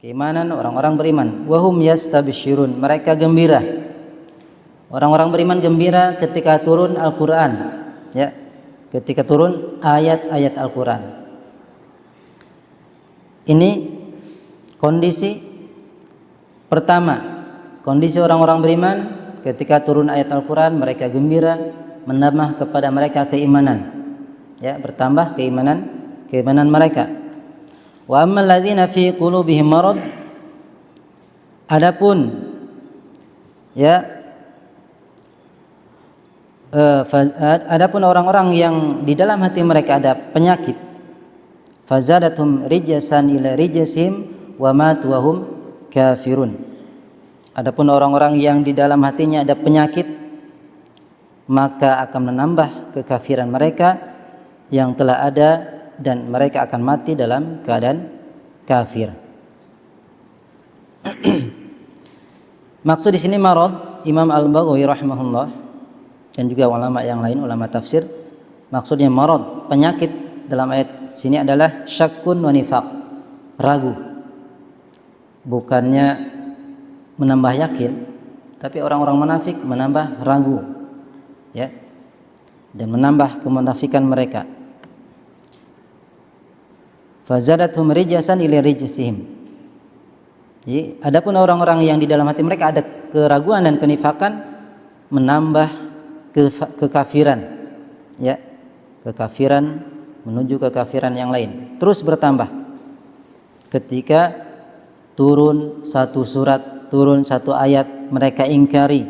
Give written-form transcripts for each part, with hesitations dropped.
Keimanan orang-orang beriman. Wahum yastabsyirun, mereka gembira. Orang-orang beriman gembira ketika turun Al-Qur'an, ya. Ketika turun ayat-ayat Al-Qur'an. Ini kondisi pertama. Kondisi orang-orang beriman ketika turun ayat Al-Qur'an, mereka gembira, menambah kepada mereka keimanan. Ya, bertambah keimanan mereka. Wa ammal ladzina fi qulubihim marad, adapun adapun orang-orang yang di dalam hati mereka ada penyakit, fazadatum rijsan ila rijsihim wa matu wa hum kafirun. Adapun orang-orang yang di dalam hatinya ada penyakit, maka akan menambah kekafiran mereka yang telah ada, dan mereka akan mati dalam keadaan kafir. Maksud di sini marad, Imam Al-Baghawi rahimahullah dan juga ulama yang lain, ulama tafsir, maksudnya marad, penyakit dalam ayat sini adalah syakkun wa nifaq, ragu. Bukannya menambah yakin, tapi orang-orang munafik menambah ragu, ya, dan menambah kemunafikan mereka. Fazadathum rijsan ila rijsihim. Jadi, adapun orang-orang yang di dalam hati mereka ada keraguan dan kenifakan, menambah kekafiran, ya, kekafiran menuju kekafiran yang lain, terus bertambah. Ketika turun satu surat, turun satu ayat, mereka ingkari,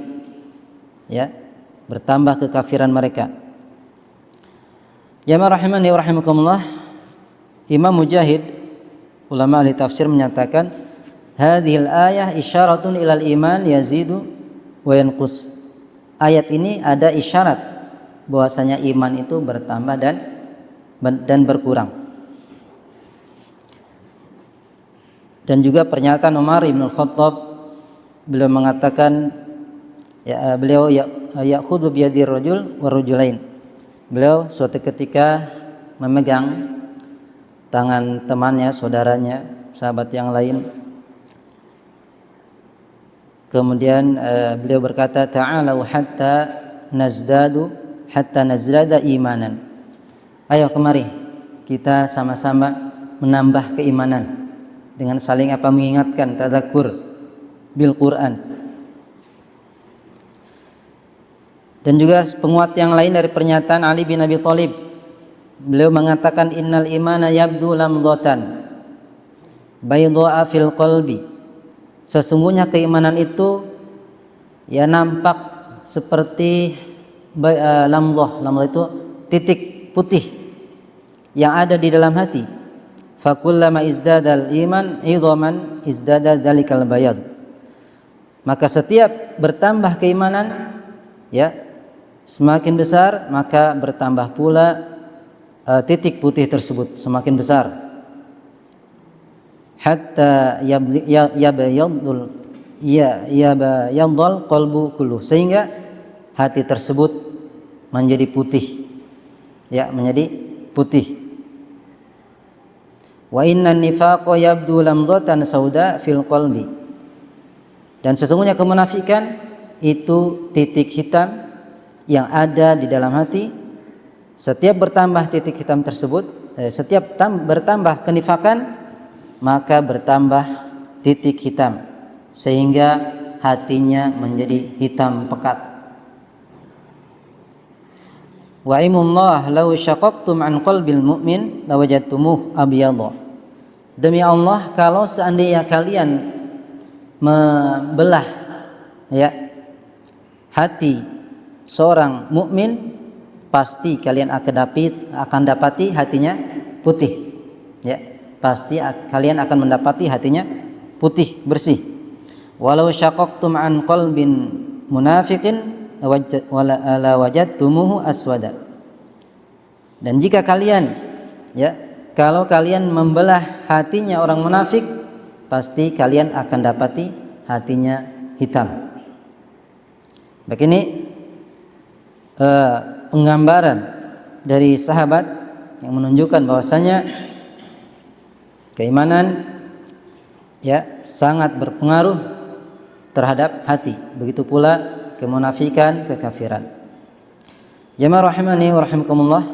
ya, bertambah kekafiran mereka. Ya rahimani wa rahimakumullah. Imam Mujahid, ulama ahli tafsir, menyatakan hadhil ayah isyaratun ilal iman yazidu wa yanqus. Ayat ini ada isyarat bahwasanya iman itu bertambah dan berkurang. Dan juga pernyataan Umar bin Khattab, beliau mengatakan, beliau ya'khudhu biyadir rajul warujulain. Beliau suatu ketika memegang tangan temannya, saudaranya, sahabat yang lain. Kemudian beliau berkata, ta'alau hatta nazdada imanan. Ayo kemari, kita sama-sama menambah keimanan dengan saling mengingatkan, tadzakur bil Quran. Dan juga penguat yang lain dari pernyataan Ali bin Abi Thalib. Beliau mengatakan, innal imana yabdu lamdatan baydha'a fil qalbi. Sesungguhnya keimanan itu ya nampak seperti lamdhah. Lamdhah itu titik putih yang ada di dalam hati. Fakullama izdadal iman idhaman izdada dzalikal bayad. Maka setiap bertambah keimanan, ya, semakin besar, maka bertambah pula titik putih tersebut semakin besar. Hatta yabyadul qalbu kullu, sehingga hati tersebut menjadi putih, ya, menjadi putih. Wa innan nifaqa yabdu lamdatan sauda fil qalbi. Dan sesungguhnya kemunafikan itu titik hitam yang ada di dalam hati. Setiap bertambah titik hitam tersebut, setiap bertambah kenifakan, maka bertambah titik hitam, sehingga hatinya menjadi hitam pekat. Wa imullah law syaqaqtum an qalbil mu'min lawajadtumuh abyadha. Demi Allah, kalau seandainya kalian membelah, ya, hati seorang mukmin, pasti kalian akan dapati hatinya putih, ya, pasti kalian akan mendapati hatinya putih, bersih. Walau syaqaqtum an qalbin munafiqin la wajadtumuhu aswada. Dan jika kalian, ya, kalau kalian membelah hatinya orang munafik, pasti kalian akan dapati hatinya hitam. Begini penggambaran dari sahabat yang menunjukkan bahwasanya keimanan ya sangat berpengaruh terhadap hati. Begitu pula kemunafikan, kekafiran. Jamaah rahimani wa rahimakumullah.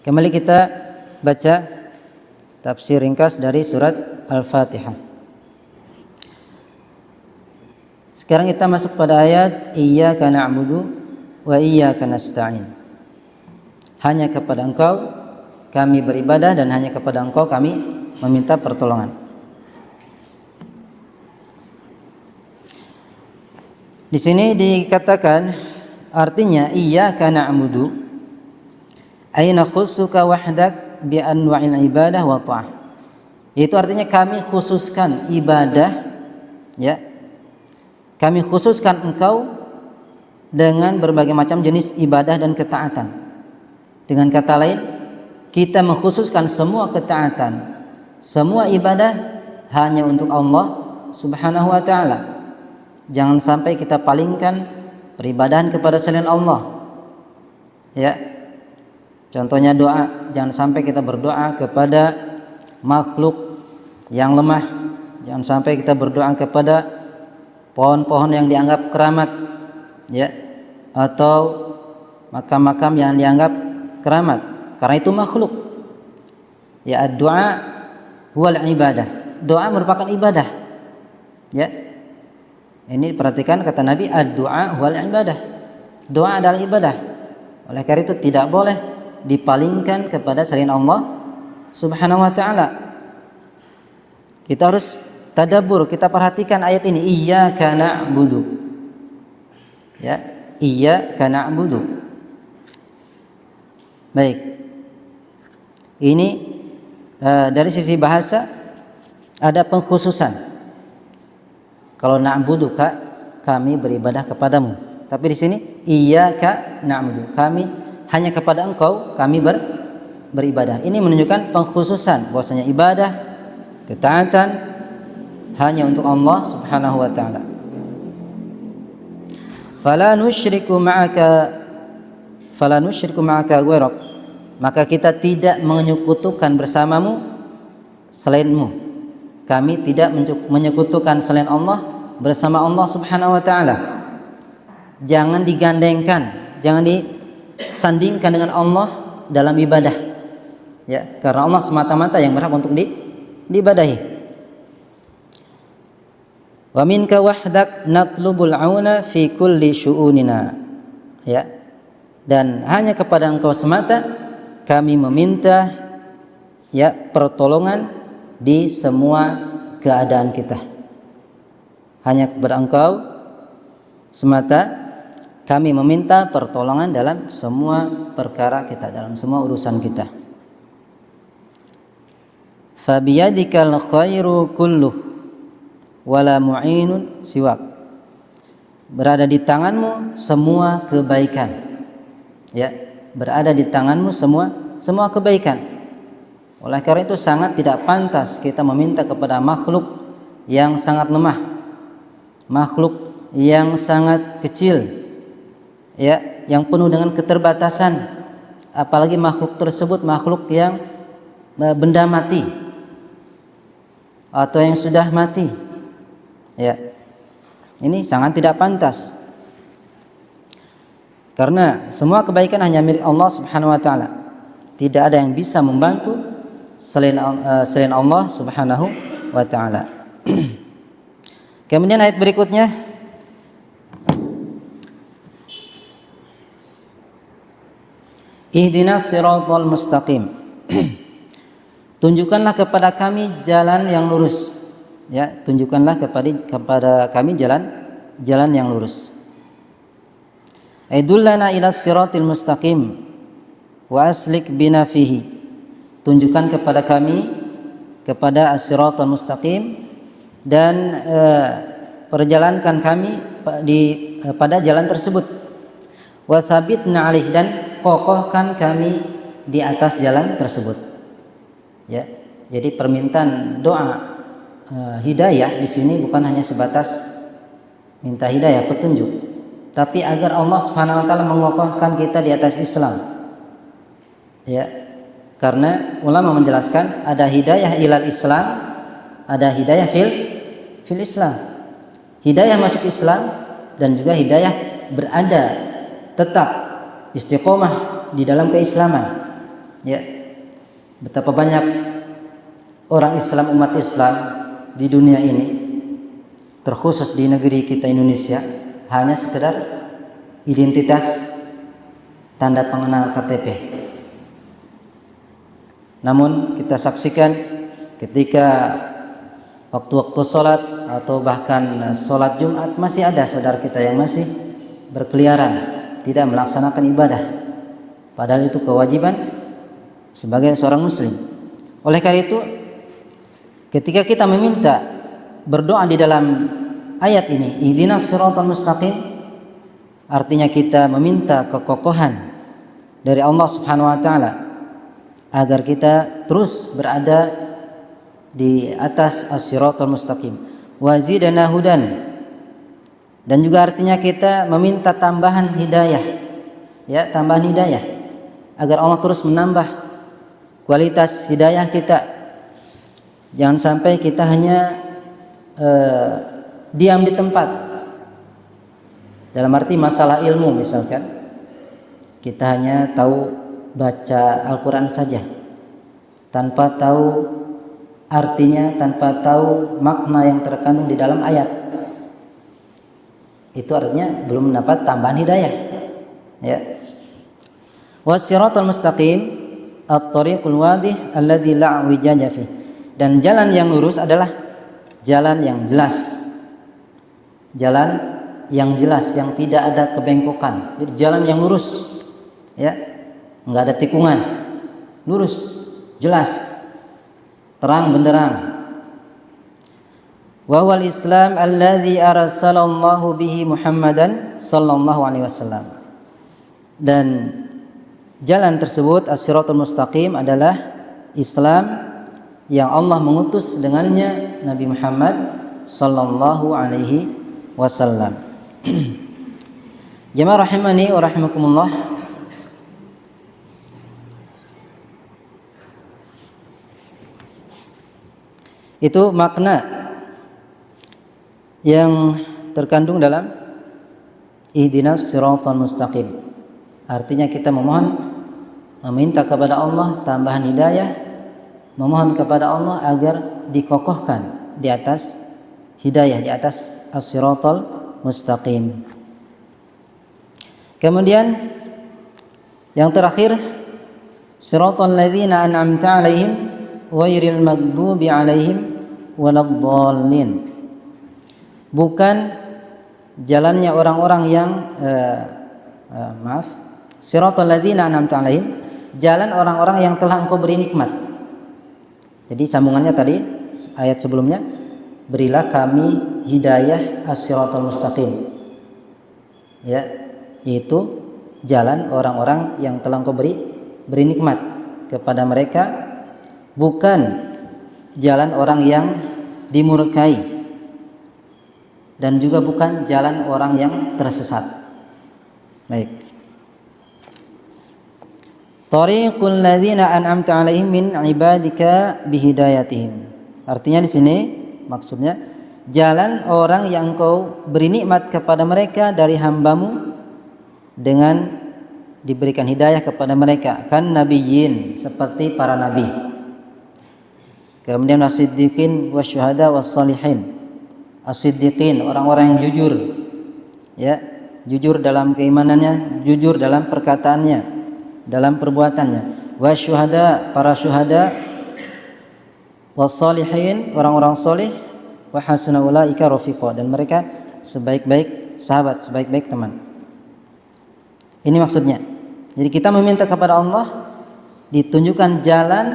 Kembali kita baca tafsir ringkas dari surat Al-Fatihah. Sekarang kita masuk pada ayat Iyyaka na'budu wa iyyaka nasta'in. Hanya kepada Engkau kami beribadah dan hanya kepada Engkau kami meminta pertolongan. Di sini dikatakan artinya iyyaka na'budu ay nakhussuka wahdak bi anwa'il ibadah wa ta'ah. Itu artinya kami khususkan ibadah, ya. Kami khususkan Engkau dengan berbagai macam jenis ibadah dan ketaatan. Dengan kata lain, kita mengkhususkan semua ketaatan, semua ibadah hanya untuk Allah Subhanahu wa taala. Jangan sampai kita palingkan peribadahan kepada selain Allah. Ya. Contohnya doa, jangan sampai kita berdoa kepada makhluk yang lemah. Jangan sampai kita berdoa kepada pohon-pohon yang dianggap keramat, ya, atau makam-makam yang dianggap keramat, karena itu makhluk. Ya, doa wal ibadah. Doa merupakan ibadah. Ya. Ini perhatikan kata Nabi, ad-du'a wal ibadah. Doa adalah ibadah. Oleh karena itu tidak boleh dipalingkan kepada selain Allah Subhanahu wa taala. Kita harus tadabbur, kita perhatikan ayat ini, iyyaka na'budu. Ya, iyyaka na'budu. Baik. Ini dari sisi bahasa ada pengkhususan. Kalau na'budu kami beribadah kepadamu. Tapi di sini iyyaka na'budu, kami hanya kepada Engkau kami beribadah. Ini menunjukkan pengkhususan bahwasanya ibadah, ketaatan hanya untuk Allah Subhanahu wa taala. Fala nusyriku ma'aka ghairak. Maka kita tidak menyekutukan bersamamu selainmu. Kami tidak menyekutukan selain Allah bersama Allah Subhanahu wa taala. Jangan digandengkan, jangan disandingkan dengan Allah dalam ibadah. Ya, karena Allah semata-mata yang berhak untuk diibadahi. Wa minka wahdak natlubul auna fi kulli syu'unina. Ya. Dan hanya kepada Engkau semata kami meminta, ya, pertolongan di semua keadaan kita. Hanya kepada Engkau semata kami meminta pertolongan dalam semua perkara kita, dalam semua urusan kita. Fabiyadikal khairu kulluh wala mu'inun siwak. Berada di tanganmu semua kebaikan. Ya, berada di tanganmu semua kebaikan. Oleh karena itu sangat tidak pantas kita meminta kepada makhluk yang sangat lemah, makhluk yang sangat kecil, ya, yang penuh dengan keterbatasan, apalagi makhluk tersebut makhluk yang benda mati atau yang sudah mati. Ya. Ini sangat tidak pantas. Karena semua kebaikan hanya milik Allah Subhanahu wa taala. Tidak ada yang bisa membantu selain Allah Subhanahu wa taala. Kemudian ayat berikutnya, Ihdinas siratal mustaqim. Tunjukkanlah kepada kami jalan yang lurus. Ya, tunjukkanlah kepada kami jalan yang lurus. Aidullana ila siratil mustaqim wa aslik bina fihi. Tunjukkan kepada kami kepada as-siratal mustaqim dan perjalankan kami pada jalan tersebut. Wa tsabitna alaih, dan kokohkan kami di atas jalan tersebut. Ya. Jadi permintaan doa hidayah di sini bukan hanya sebatas minta hidayah, petunjuk, tapi agar Allah Subhanahu wa taala mengokohkan kita di atas Islam. Ya. Karena ulama menjelaskan ada hidayah ilal Islam, Ada hidayah fil Islam. Hidayah masuk Islam dan juga hidayah berada tetap istiqomah di dalam keislaman. Ya. Betapa banyak orang Islam, umat Islam di dunia ini, terkhusus di negeri kita Indonesia, hanya sekedar identitas tanda pengenal KTP. Namun kita saksikan ketika waktu-waktu sholat atau bahkan sholat Jumat, masih ada saudara kita yang masih berkeliaran tidak melaksanakan ibadah, padahal itu kewajiban sebagai seorang muslim. Oleh karena itu, ketika kita meminta berdoa di dalam ayat ini, ihdinas siratal mustaqim, artinya kita meminta kekokohan dari Allah Subhanahu wa taala agar kita terus berada di atas as-siratal mustaqim. Wa zidna hudan, dan juga artinya kita meminta tambahan hidayah, ya, tambahan hidayah agar Allah terus menambah kualitas hidayah kita. Jangan sampai kita hanya diam di tempat. Dalam arti masalah ilmu, misalkan kita hanya tahu baca Al-Quran saja tanpa tahu artinya, tanpa tahu makna yang terkandung di dalam ayat. Itu artinya belum mendapat tambahan hidayah, ya. Was-siratal mustaqim at-tariqul wadih alladzi la wijaja fi. Dan jalan yang lurus adalah jalan yang jelas. Jalan yang jelas, yang tidak ada kebengkokan. Jadi jalan yang lurus, ya. Enggak ada tikungan. Lurus, jelas, terang benderang. Wa wal Islam alladzi arsalallahu bihi Muhammadan sallallahu alaihi wasallam. Dan jalan tersebut as-siratal mustaqim adalah Islam yang Allah mengutus dengannya Nabi Muhammad sallallahu alaihi wasallam. Jemaah rahimani wa rahimakumullah. Itu makna yang terkandung dalam ihdinas siratal mustaqim. Artinya kita meminta kepada Allah tambahan hidayah, memohon kepada Allah agar dikokohkan di atas hidayah, di atas as-siratal mustaqim. Kemudian yang terakhir, siratal ladzina an'amta 'alaihim ghairil maghdubi 'alaihim waladdallin. Bukan jalannya orang-orang yang siratal ladzina an'amta 'alaihim, jalan orang-orang yang telah Engkau beri nikmat. Jadi sambungannya tadi ayat sebelumnya, berilah kami hidayah as-siratal mustaqim, ya, yaitu jalan orang-orang yang telah Engkau beri nikmat kepada mereka, bukan jalan orang yang dimurkai, dan juga bukan jalan orang yang tersesat. Baik. Tariqul ladzina an'amta 'alaihim min 'ibadika bihidayatihim. Artinya di sini maksudnya jalan orang yang Engkau beri nikmat kepada mereka dari hambamu dengan diberikan hidayah kepada mereka, kan nabiyyin, seperti para nabi. Kemudian as-siddiqin wasyuhada wassalihin. As-siddiqin, orang-orang yang jujur, ya, jujur dalam keimanannya, jujur dalam perkataannya, dalam perbuatannya. Wasyuhada, para syuhada. Wassalihin, orang-orang soleh. Wa hasuna ulaika rafiqa, dan mereka sebaik-baik sahabat, sebaik-baik teman. Ini maksudnya. Jadi kita meminta kepada Allah ditunjukkan jalan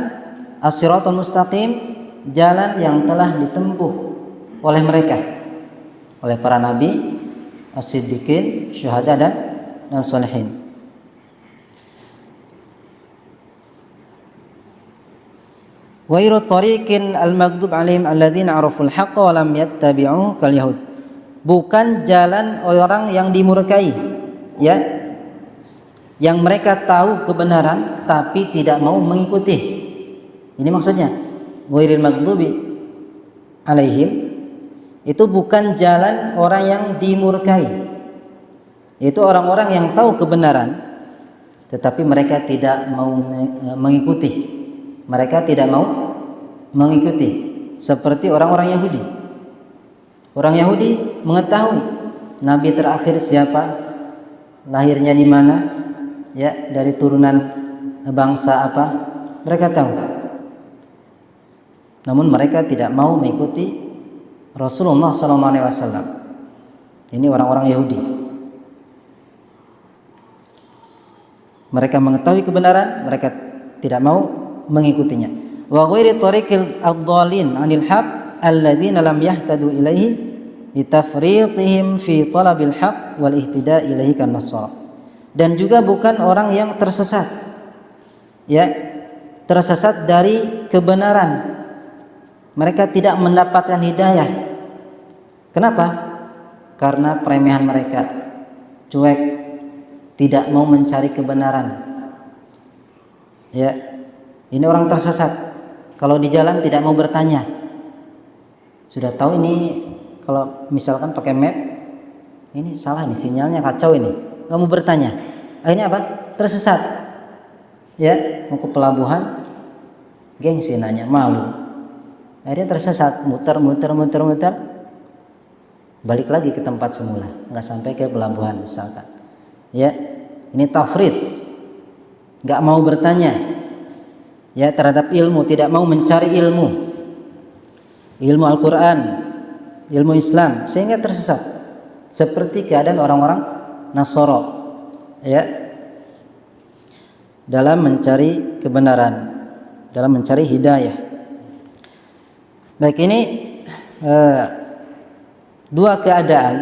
as-siratal mustaqim, jalan yang telah ditempuh oleh mereka, oleh para nabi, as-siddiqin, syuhada, dan salihin. Wa iru tariqin al-maghdub 'alaihim alladzina 'araful haqqa wa lam yattabi'uhu kal yahud. Bukan jalan orang yang dimurkai, ya, yang mereka tahu kebenaran tapi tidak mau mengikuti. Ini maksudnya ghairil maghdubi alaihim, itu bukan jalan orang yang dimurkai. Itu orang-orang yang tahu kebenaran tetapi mereka tidak mau mengikuti. Mereka tidak mau mengikuti, seperti orang-orang Yahudi. Orang Yahudi mengetahui nabi terakhir siapa, lahirnya di mana, ya, dari turunan bangsa apa, mereka tahu. Namun mereka tidak mau mengikuti Rasulullah SAW. Ini orang-orang Yahudi. Mereka mengetahui kebenaran, mereka tidak mau mengikutinya. Wa ghairi tariqil ad-dhalin 'anil haqq alladziina lam yahtadu ilaihi litafriqihim fi talabil haqq wal ihtidaa ilaihi kan nasara. Dan juga bukan orang yang tersesat, ya, tersesat dari kebenaran. Mereka tidak mendapatkan hidayah. Kenapa? Karena peremehan mereka, cuek, tidak mau mencari kebenaran. Ya, ini orang tersesat. Kalau di jalan tidak mau bertanya. Sudah tahu ini, kalau misalkan pakai map, ini salah nih, sinyalnya kacau ini. Nggak mau bertanya. Akhirnya apa? Tersesat. Ya, mau ke pelabuhan, gengsi nanya, malu. Akhirnya tersesat, muter, balik lagi ke tempat semula, nggak sampai ke pelabuhan misalkan. Ya, ini tafrid, nggak mau bertanya, ya, terhadap ilmu, tidak mau mencari ilmu Al-Quran, ilmu Islam, sehingga tersesat. Seperti keadaan orang-orang Nasara, ya, dalam mencari kebenaran, dalam mencari hidayah. Baik, ini dua keadaan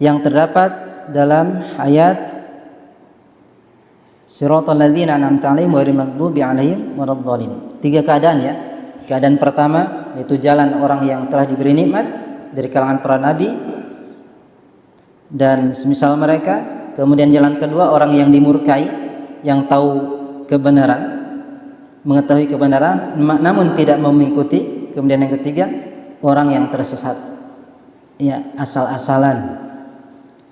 yang terdapat dalam ayat Siratal ladzina an'amta 'alaihim ghairil maghdubi 'alaihim waladdallin. Tiga keadaan, ya. Keadaan pertama yaitu jalan orang yang telah diberi nikmat dari kalangan para nabi dan semisal mereka. Kemudian jalan kedua orang yang dimurkai, yang tahu kebenaran, mengetahui kebenaran namun tidak mau mengikuti. Kemudian yang ketiga orang yang tersesat, ya, asal-asalan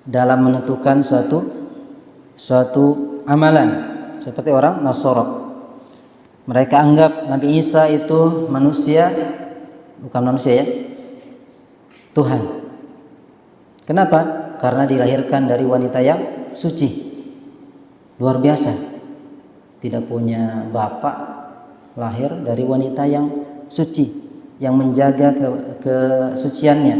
dalam menentukan suatu amalan, seperti orang Nasara. Mereka anggap Nabi Isa itu manusia, bukan manusia, ya, Tuhan. Kenapa? Karena dilahirkan dari wanita yang suci, luar biasa, tidak punya bapak, lahir dari wanita yang suci, yang menjaga kesuciannya.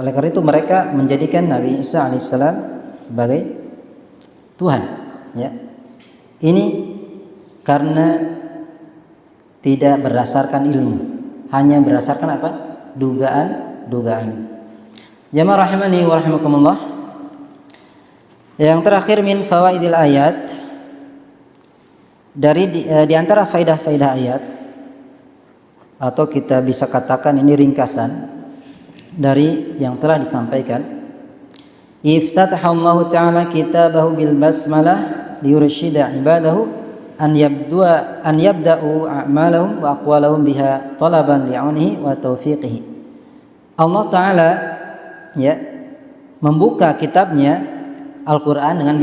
Oleh karena itu mereka menjadikan Nabi Isa alaihissalam sebagai Tuhan, ya. Ini karena tidak berdasarkan ilmu, hanya berdasarkan apa? Dugaan. Jamaah rahimani wa rahimakumullah. Yang terakhir min fawaidil ayat, dari di antara faidah-faidah ayat, atau kita bisa katakan ini ringkasan dari yang telah disampaikan. Iftatahallahu ta'ala kitabahu bil basmalah liyursyida ibadahu an yabda'u a'malahum wa aqwalahum biha talaban li'aunihi wa taufiqihi. Allah Ta'ala, ya, membuka kitabnya Al-Quran dengan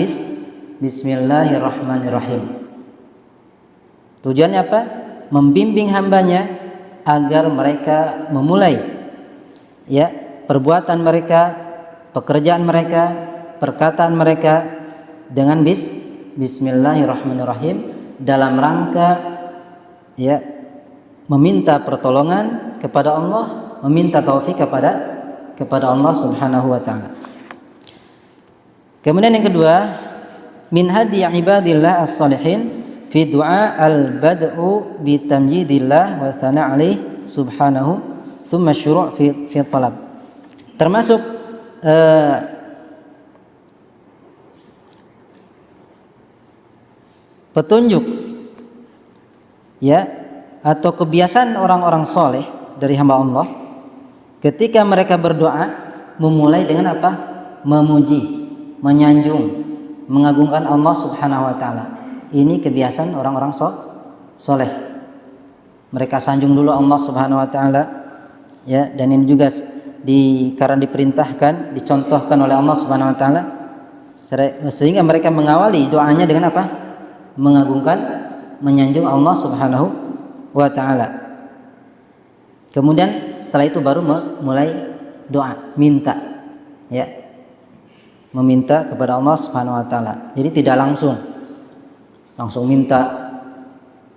Bismillahirrahmanirrahim. Tujuannya apa? Membimbing hambanya agar mereka memulai, ya, perbuatan mereka, pekerjaan mereka, perkataan mereka dengan Bismillahirrahmanirrahim dalam rangka, ya, meminta pertolongan kepada Allah, meminta taufik kepada Allah Subhanahu wa taala. Kemudian yang kedua, min hadi ibadillah as-salihin fi du'a al-bad'u bi tamjidillah wa thana' alaih subhanahu thumma syuru' fi talab. Termasuk petunjuk, ya, atau kebiasaan orang-orang soleh dari hamba Allah, ketika mereka berdoa memulai dengan apa? Memuji, menyanjung, mengagungkan Allah Subhanahu wa taala. Ini kebiasaan orang-orang soleh. Mereka sanjung dulu Allah Subhanahu wa taala, ya, dan ini juga karena diperintahkan, dicontohkan oleh Allah Subhanahu wa taala, sehingga mereka mengawali doanya dengan apa? Mengagungkan, menyanjung Allah Subhanahu wa taala. Kemudian setelah itu baru mulai doa, minta, ya, meminta kepada Allah Subhanahu wa taala. Jadi tidak langsung minta,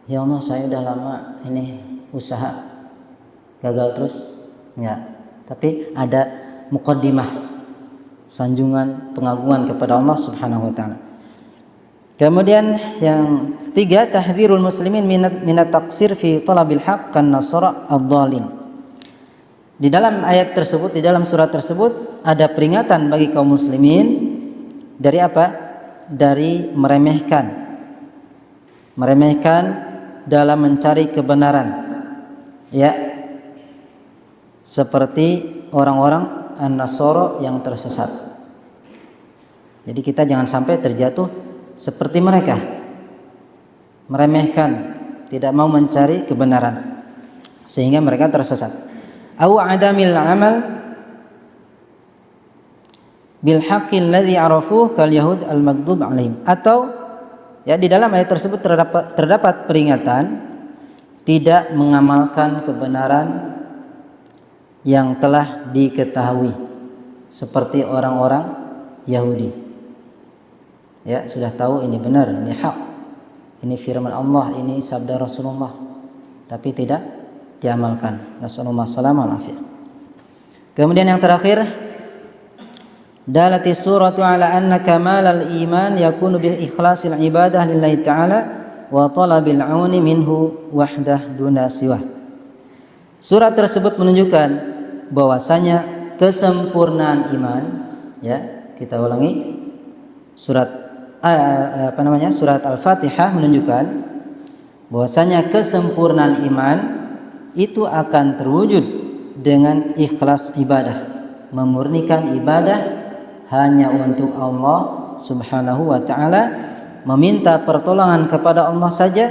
ya Allah saya udah lama ini usaha gagal terus, ya. Tapi ada muqaddimah, sanjungan, pengagungan kepada Allah Subhanahu wa taala. Kemudian yang ketiga, tahdzirul muslimin minat taqsir fi talabil haqq kan nasara ad-dhalin. Di dalam ayat tersebut, di dalam surat tersebut ada peringatan bagi kaum muslimin dari apa? Dari meremehkan dalam mencari kebenaran, ya, seperti orang-orang an-nasara yang tersesat. Jadi kita jangan sampai terjatuh seperti mereka, meremehkan, tidak mau mencari kebenaran sehingga mereka tersesat. Au adamil amal bil haqqi alladhi arafuhu kal yahud al maghdub alaihim. Atau ya, di dalam ayat tersebut terdapat peringatan tidak mengamalkan kebenaran yang telah diketahui seperti orang-orang Yahudi. Ya, sudah tahu ini benar, ini hak, ini firman Allah, ini sabda Rasulullah, tapi tidak diamalkan. Nasallallahu salamah afiyah. Kemudian yang terakhir, dalati suratu ala anna kamalal iman yakunu bi ikhlasil ibadah lillahi ta'ala wa talabil auni minhu wahdah duna siwah. Surat tersebut menunjukkan bahwasanya kesempurnaan iman, ya, kita ulangi, surat Al-Fatihah menunjukkan bahwasanya kesempurnaan iman itu akan terwujud dengan ikhlas ibadah, memurnikan ibadah hanya untuk Allah Subhanahu wa taala, meminta pertolongan kepada Allah saja,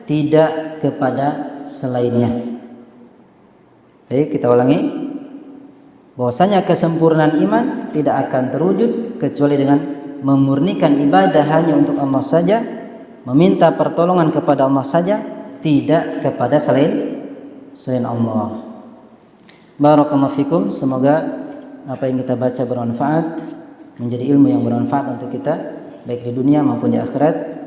tidak kepada selainnya. Baik, kita ulangi, bahwasanya kesempurnaan iman tidak akan terwujud kecuali dengan memurnikan ibadah hanya untuk Allah saja, meminta pertolongan kepada Allah saja, tidak kepada selain Allah. Barakallahu fikum. Semoga apa yang kita baca bermanfaat, menjadi ilmu yang bermanfaat untuk kita baik di dunia maupun di akhirat.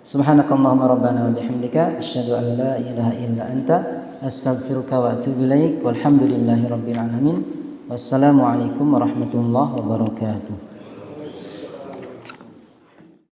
Subhanakallahumma rabbana wa bihamdika asyhadu an la ilaha illa anta astaghfiruka wa atubu ilaik. Walhamdulillahi rabbil alamin. Wassalamu alaikum warahmatullahi wabarakatuh.